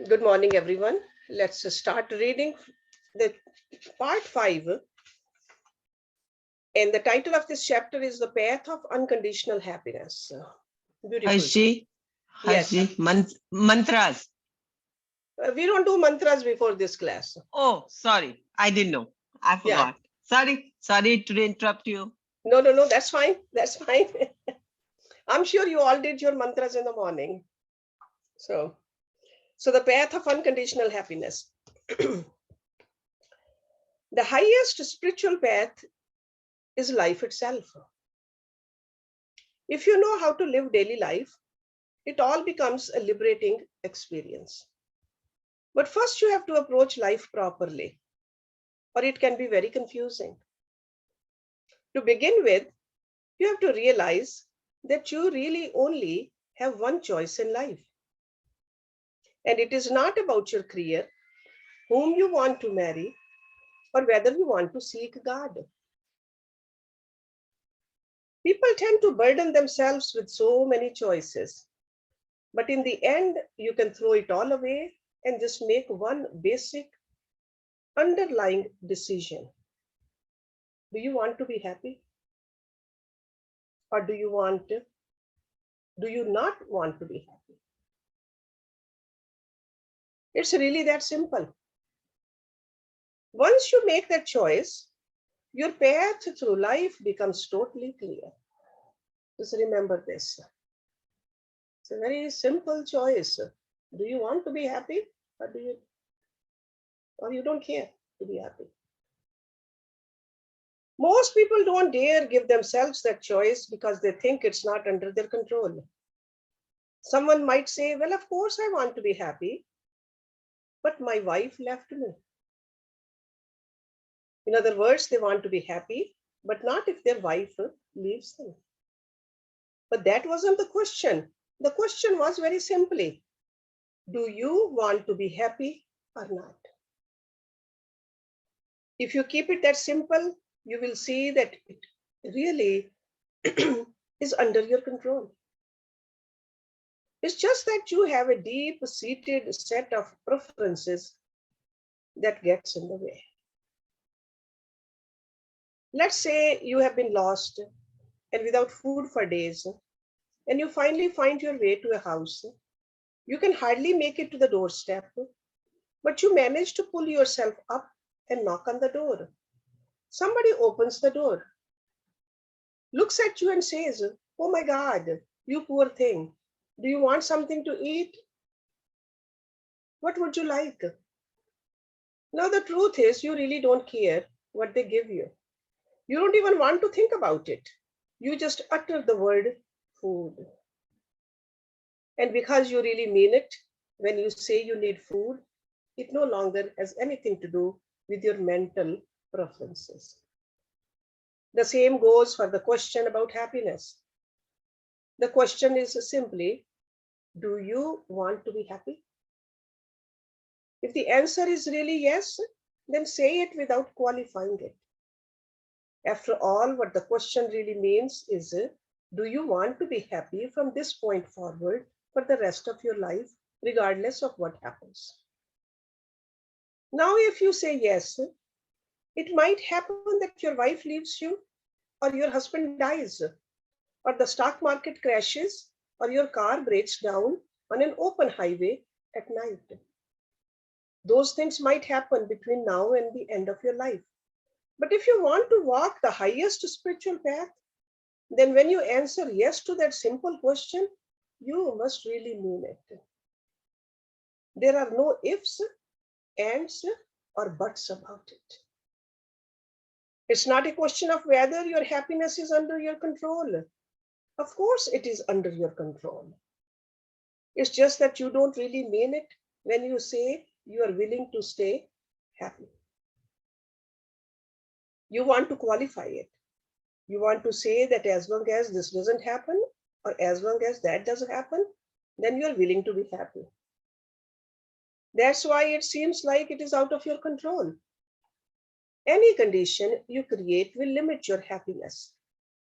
Good morning, everyone. Let's start reading the part 5. And the title of this chapter is The Path of Unconditional Happiness. Beautiful. Hershji, Yes. mantras. We don't do mantras before this class. Oh, sorry. I didn't know. I forgot. Sorry to interrupt you. No, that's fine. That's fine. I'm sure you all did your mantras in the morning. So the path of unconditional happiness. The highest spiritual path is life itself. If you know how to live daily life, it all becomes a liberating experience. But first, you have to approach life properly, or it can be very confusing. To begin with, you have to realize that you really only have one choice in life. And it is not about your career, whom you want to marry, or whether you want to seek God. People tend to burden themselves with so many choices. But in the end, you can throw it all away and just make one basic underlying decision. Do you want to be happy? Or do you not want to be happy? It's really that simple. Once you make that choice, your path through life becomes totally clear. Just remember this. It's a very simple choice. Do you want to be happy, or you don't care to be happy? Most people don't dare give themselves that choice because they think it's not under their control. Someone might say, well, of course I want to be happy, but my wife left me. In other words, they want to be happy, but not if their wife leaves them. But that wasn't the question. The question was very simply, do you want to be happy or not? If you keep it that simple, you will see that it really is under your control. It's just that you have a deep-seated set of preferences that gets in the way. Let's say you have been lost and without food for days, and you finally find your way to a house. You can hardly make it to the doorstep, but you manage to pull yourself up and knock on the door. Somebody opens the door, looks at you and says, oh my God, you poor thing. Do you want something to eat? What would you like? Now, the truth is, you really don't care what they give you. You don't even want to think about it. You just utter the word food. And because you really mean it, when you say you need food, it no longer has anything to do with your mental preferences. The same goes for the question about happiness. The question is simply, do you want to be happy? If the answer is really yes, then say it without qualifying it. After all, what the question really means is, do you want to be happy from this point forward for the rest of your life, regardless of what happens? Now, if you say yes, it might happen that your wife leaves you, or your husband dies, or the stock market crashes, or your car breaks down on an open highway at night. Those things might happen between now and the end of your life. But if you want to walk the highest spiritual path, then when you answer yes to that simple question, you must really mean it. There are no ifs, ands, or buts about it. It's not a question of whether your happiness is under your control. Of course, it is under your control. It's just that you don't really mean it when you say you are willing to stay happy. You want to qualify it. You want to say that as long as this doesn't happen, or as long as that doesn't happen, then you are willing to be happy. That's why it seems like it is out of your control. Any condition you create will limit your happiness.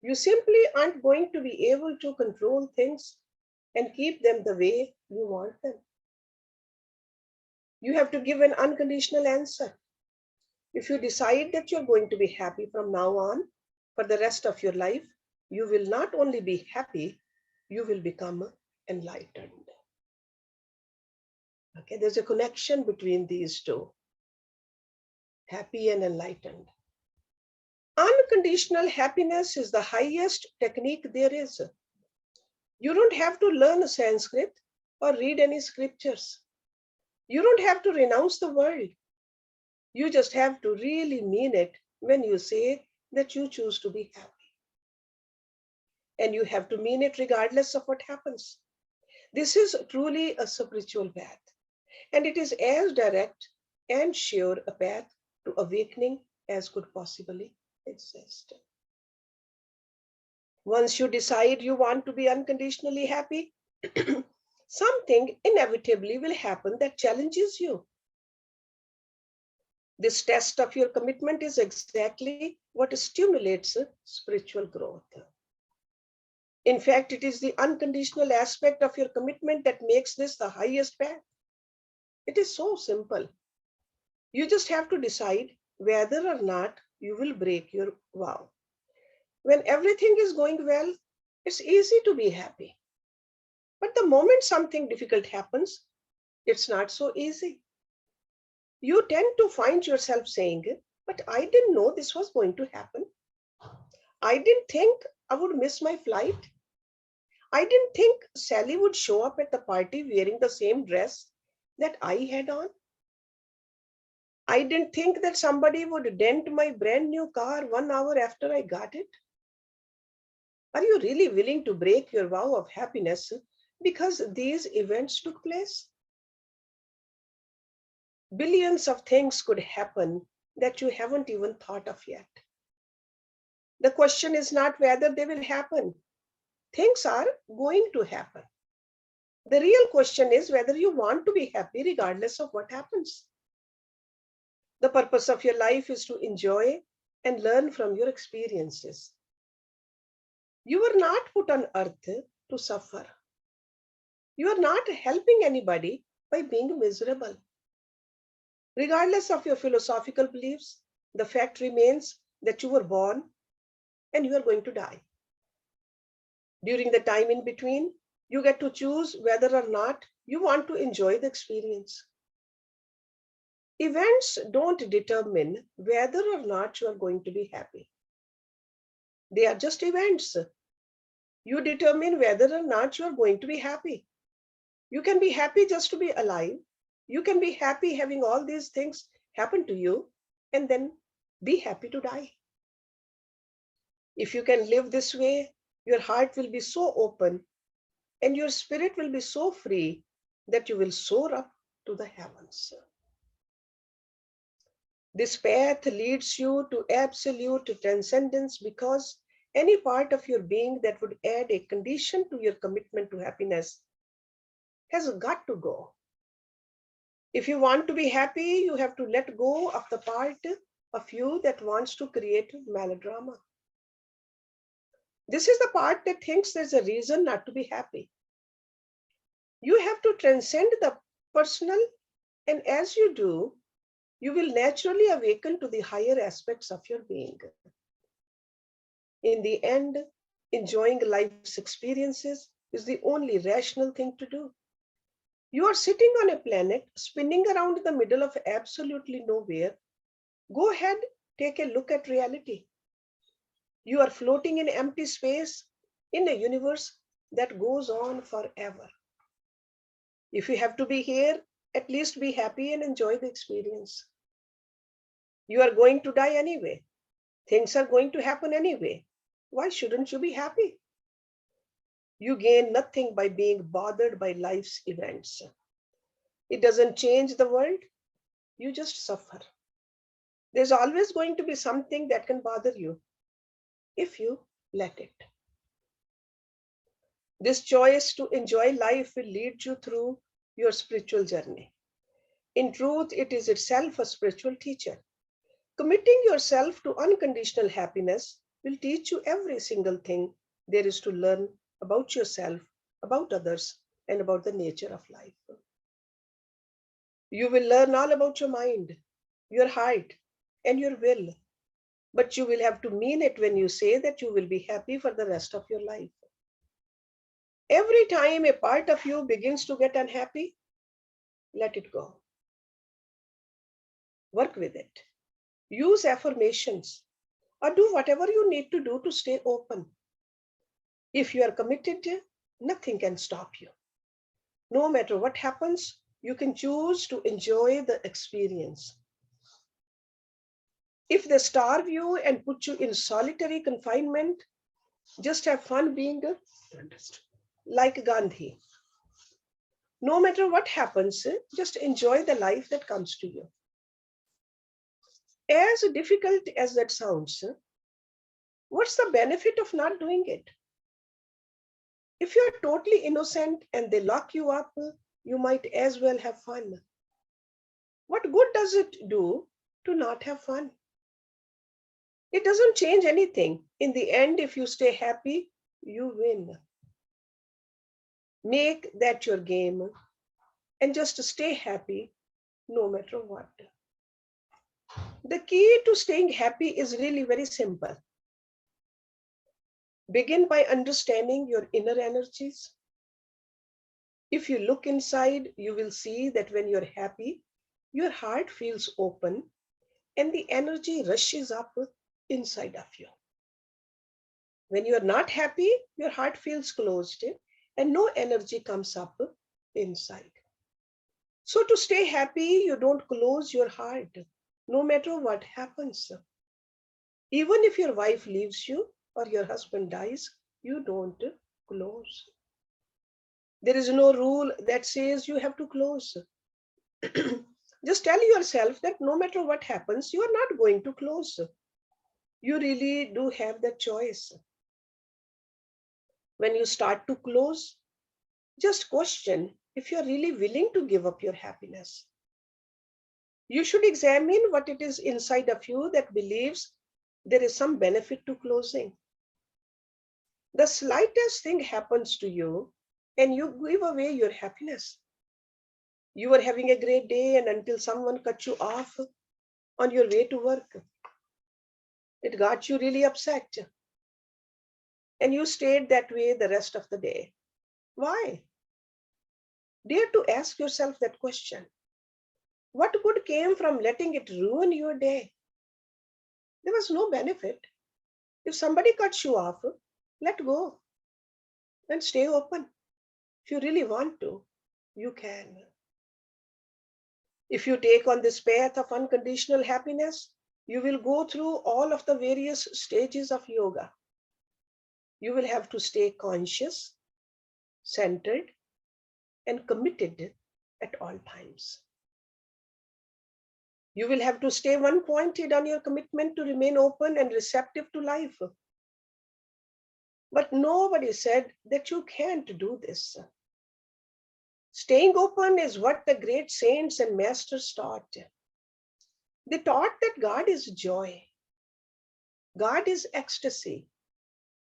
You simply aren't going to be able to control things and keep them the way you want them. You have to give an unconditional answer. If you decide that you're going to be happy from now on for the rest of your life, you will not only be happy, you will become enlightened. Okay, there's a connection between these two, happy and enlightened. Unconditional happiness is the highest technique there is. You don't have to learn Sanskrit or read any scriptures. You don't have to renounce the world. You just have to really mean it when you say that you choose to be happy. And you have to mean it regardless of what happens. This is truly a spiritual path. And it is as direct and sure a path to awakening as could possibly exist. Once you decide you want to be unconditionally happy, something inevitably will happen that challenges you. This test of your commitment is exactly what stimulates spiritual growth. In fact, it is the unconditional aspect of your commitment that makes this the highest path. It is so simple. You just have to decide whether or not you will break your vow. When everything is going well, it's easy to be happy. But the moment something difficult happens, it's not so easy. You tend to find yourself saying, but I didn't know this was going to happen. I didn't think I would miss my flight. I didn't think Sally would show up at the party wearing the same dress that I had on. I didn't think that somebody would dent my brand new car 1 hour after I got it. Are you really willing to break your vow of happiness because these events took place? Billions of things could happen that you haven't even thought of yet. The question is not whether they will happen. Things are going to happen. The real question is whether you want to be happy regardless of what happens. The purpose of your life is to enjoy and learn from your experiences. You were not put on earth to suffer. You are not helping anybody by being miserable. Regardless of your philosophical beliefs, the fact remains that you were born and you are going to die. During the time in between, you get to choose whether or not you want to enjoy the experience. Events don't determine whether or not you are going to be happy. They are just events. You determine whether or not you are going to be happy. You can be happy just to be alive. You can be happy having all these things happen to you and then be happy to die. If you can live this way, your heart will be so open and your spirit will be so free that you will soar up to the heavens. This path leads you to absolute transcendence because any part of your being that would add a condition to your commitment to happiness has got to go. If you want to be happy, you have to let go of the part of you that wants to create melodrama. This is the part that thinks there's a reason not to be happy. You have to transcend the personal, and as you do, you will naturally awaken to the higher aspects of your being. In the end, enjoying life's experiences is the only rational thing to do. You are sitting on a planet spinning around in the middle of absolutely nowhere. Go ahead, take a look at reality. You are floating in empty space in a universe that goes on forever. If you have to be here, at least be happy and enjoy the experience. You are going to die anyway. Things are going to happen anyway. Why shouldn't you be happy? You gain nothing by being bothered by life's events. It doesn't change the world. You just suffer. There's always going to be something that can bother you if you let it. This choice to enjoy life will lead you through your spiritual journey. In truth, it is itself a spiritual teacher. Committing yourself to unconditional happiness will teach you every single thing there is to learn about yourself, about others, and about the nature of life. You will learn all about your mind, your heart, and your will. But you will have to mean it when you say that you will be happy for the rest of your life. Every time a part of you begins to get unhappy, let it go. Work with it. Use affirmations or do whatever you need to do to stay open. If you are committed, nothing can stop you. No matter what happens, you can choose to enjoy the experience. If they starve you and put you in solitary confinement, just have fun being like Gandhi. No matter what happens, just enjoy the life that comes to you. As difficult as that sounds, what's the benefit of not doing it? If you're totally innocent and they lock you up, you might as well have fun. What good does it do to not have fun? It doesn't change anything. In the end, if you stay happy, you win. Make that your game and just stay happy no matter what. The key to staying happy is really very simple. Begin by understanding your inner energies. If you look inside, you will see that when you're happy, your heart feels open and the energy rushes up inside of you. When you're not happy, your heart feels closed and no energy comes up inside. So to stay happy, you don't close your heart, no matter what happens. Even if your wife leaves you or your husband dies, you don't close. There is no rule that says you have to close. Just tell yourself that no matter what happens, you are not going to close. You really do have that choice. When you start to close, just question if you're really willing to give up your happiness. You should examine what it is inside of you that believes there is some benefit to closing. The slightest thing happens to you and you give away your happiness. You were having a great day and until someone cut you off on your way to work, it got you really upset. And you stayed that way the rest of the day. Why? Dare to ask yourself that question. What good came from letting it ruin your day? There was no benefit. If somebody cuts you off, let go and stay open. If you really want to, you can. If you take on this path of unconditional happiness, you will go through all of the various stages of yoga. You will have to stay conscious, centered, and committed at all times. You will have to stay one-pointed on your commitment to remain open and receptive to life. But nobody said that you can't do this. Staying open is what the great saints and masters taught. They taught that God is joy, God is ecstasy,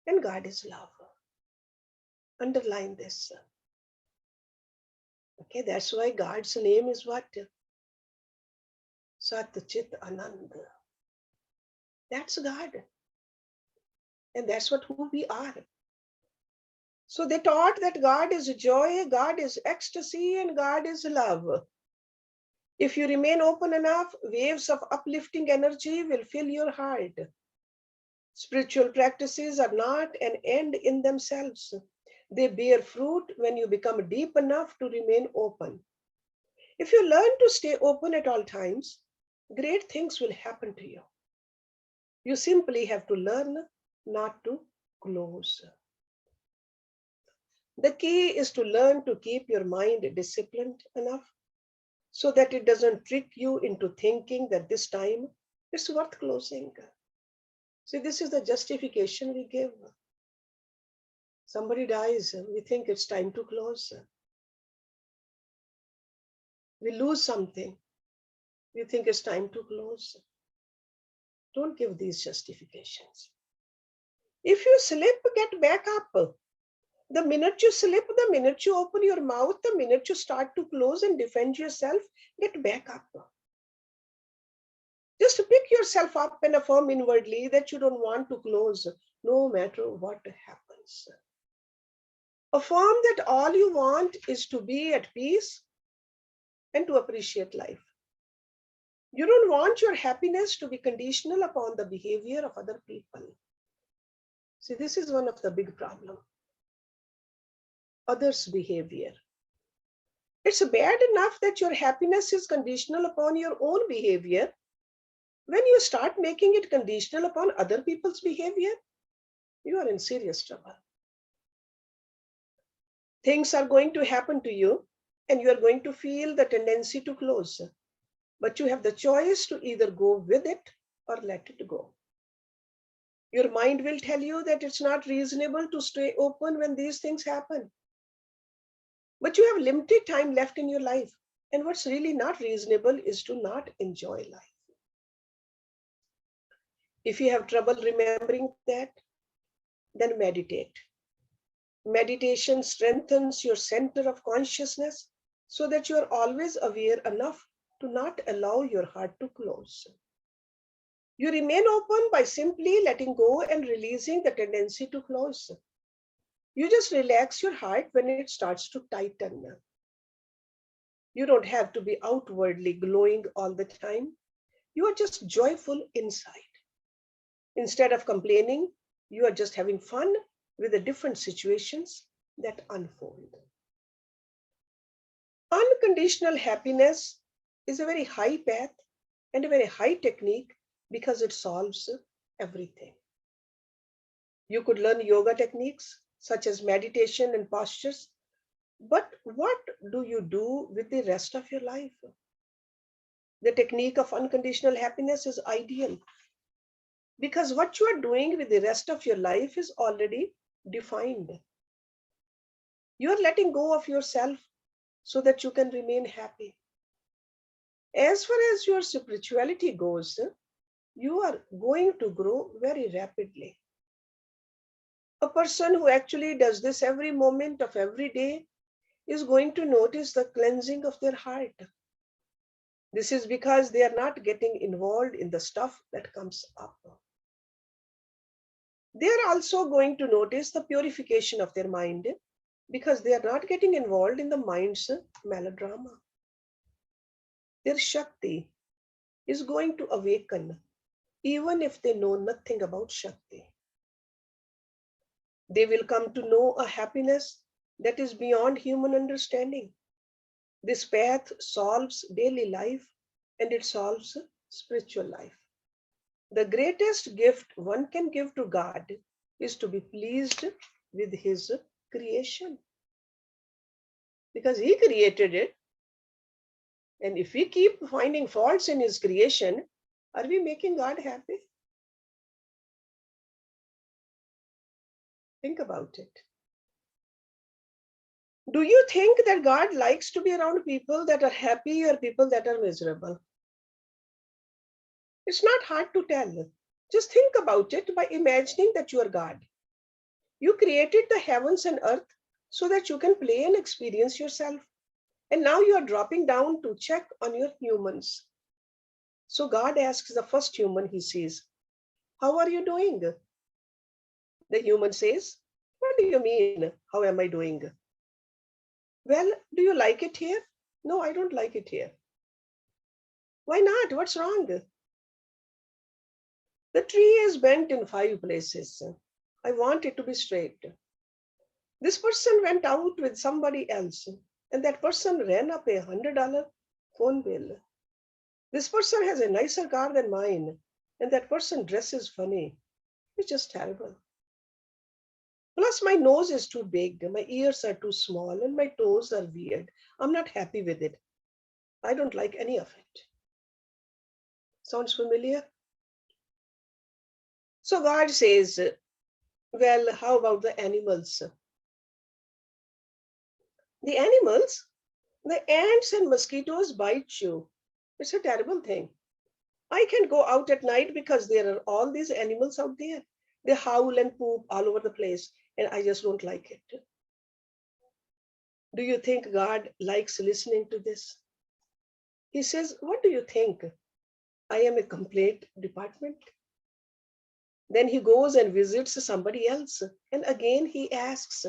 and God is love. Underline this. Okay, that's why God's name is what? Sat Chit Anand. That's God. And that's who we are. So they taught that God is joy, God is ecstasy, and God is love. If you remain open enough, waves of uplifting energy will fill your heart. Spiritual practices are not an end in themselves. They bear fruit when you become deep enough to remain open. If you learn to stay open at all times, great things will happen to you. You simply have to learn not to close. The key is to learn to keep your mind disciplined enough so that it doesn't trick you into thinking that this time it's worth closing. See, this is the justification we give. Somebody dies, we think it's time to close. We lose something, we think it's time to close. Don't give these justifications. If you slip, get back up. The minute you slip, the minute you open your mouth, the minute you start to close and defend yourself, get back up. Just pick yourself up and affirm inwardly that you don't want to close, no matter what happens. Affirm that all you want is to be at peace and to appreciate life. You don't want your happiness to be conditional upon the behavior of other people. See, this is one of the big problems. Others' behavior. It's bad enough that your happiness is conditional upon your own behavior. When you start making it conditional upon other people's behavior, you are in serious trouble. Things are going to happen to you and you are going to feel the tendency to close. But you have the choice to either go with it or let it go. Your mind will tell you that it's not reasonable to stay open when these things happen. But you have limited time left in your life. And what's really not reasonable is to not enjoy life. If you have trouble remembering that, then meditate. Meditation strengthens your center of consciousness so that you are always aware enough to not allow your heart to close. You remain open by simply letting go and releasing the tendency to close. You just relax your heart when it starts to tighten. You don't have to be outwardly glowing all the time. You are just joyful inside. Instead of complaining, you are just having fun with the different situations that unfold. Unconditional happiness is a very high path and a very high technique because it solves everything. You could learn yoga techniques such as meditation and postures, but what do you do with the rest of your life? The technique of unconditional happiness is ideal because what you are doing with the rest of your life is already defined. You are letting go of yourself so that you can remain happy. As far as your spirituality goes, you are going to grow very rapidly. A person who actually does this every moment of every day is going to notice the cleansing of their heart. This is because they are not getting involved in the stuff that comes up. They are also going to notice the purification of their mind because they are not getting involved in the mind's melodrama. Their Shakti is going to awaken even if they know nothing about Shakti. They will come to know a happiness that is beyond human understanding. This path solves daily life and it solves spiritual life. The greatest gift one can give to God is to be pleased with his creation. Because he created it. And if we keep finding faults in his creation, are we making God happy? Think about it. Do you think that God likes to be around people that are happy or people that are miserable? It's not hard to tell. Just think about it by imagining that you are God. You created the heavens and earth so that you can play and experience yourself. And now you are dropping down to check on your humans. So God asks the first human he sees, "How are you doing?" The human says, "What do you mean? How am I doing?" "Well, do you like it here?" "No, I don't like it here." "Why not? What's wrong?" "The tree is bent in 5 places. I want it to be straight." This person went out with somebody else, and that person ran up $100 phone bill. This person has a nicer car than mine, and that person dresses funny. It's just terrible. Plus, my nose is too big, my ears are too small, and my toes are weird. I'm not happy with it. I don't like any of it. Sounds familiar? So God says, well, how about the animals? The animals, the ants and mosquitoes bite you. It's a terrible thing. I can't go out at night because there are all these animals out there. They howl and poop all over the place, and I just don't like it. Do you think God likes listening to this? He says, what do you think? I am a complaint department. Then he goes and visits somebody else. And again he asks,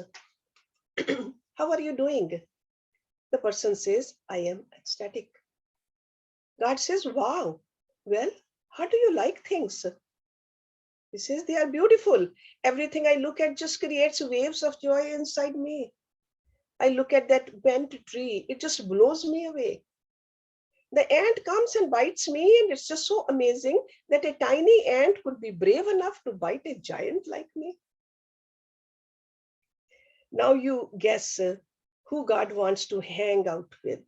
how are you doing? The person says, I am ecstatic. God says, wow, well, how do you like things? He says, they are beautiful. Everything I look at just creates waves of joy inside me. I look at that bent tree, it just blows me away. The ant comes and bites me, and it's just so amazing that a tiny ant could be brave enough to bite a giant like me. Now you guess who God wants to hang out with.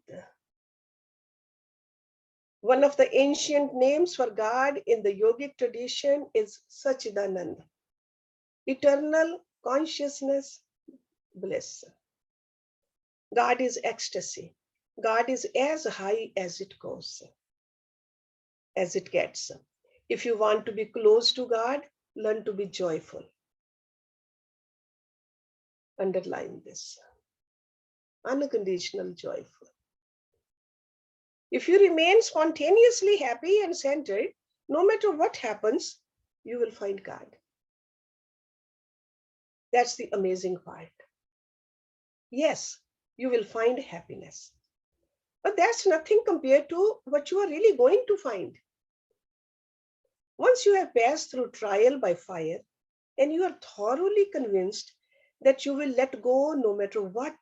One of the ancient names for God in the yogic tradition is Sachidananda, eternal consciousness, bliss. God is ecstasy. God is as high as it goes, as it gets. If you want to be close to God, learn to be joyful. Underline this. Unconditional joyful. If you remain spontaneously happy and centered, no matter what happens, you will find God. That's the amazing part. Yes, you will find happiness. But that's nothing compared to what you are really going to find. Once you have passed through trial by fire and you are thoroughly convinced that you will let go no matter what,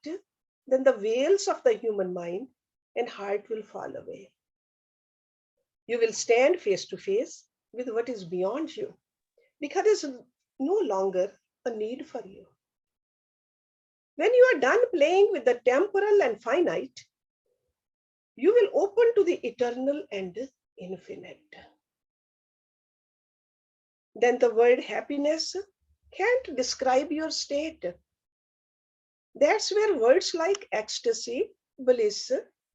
then the veils of the human mind and heart will fall away. You will stand face to face with what is beyond you because there's no longer a need for you. When you are done playing with the temporal and finite, you will open to the eternal and infinite. Then the word happiness can't describe your state. That's where words like ecstasy, bliss,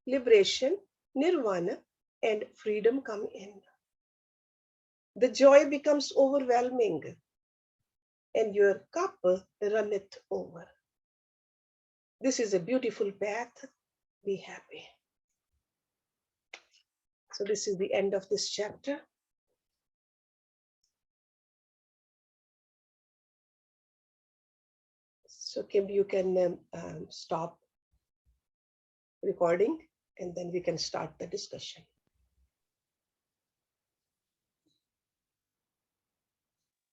liberation, nirvana, and freedom come in. The joy becomes overwhelming and your cup runneth over. This is a beautiful path. Be happy. So this is the end of this chapter. So Kim, you can stop recording and then we can start the discussion.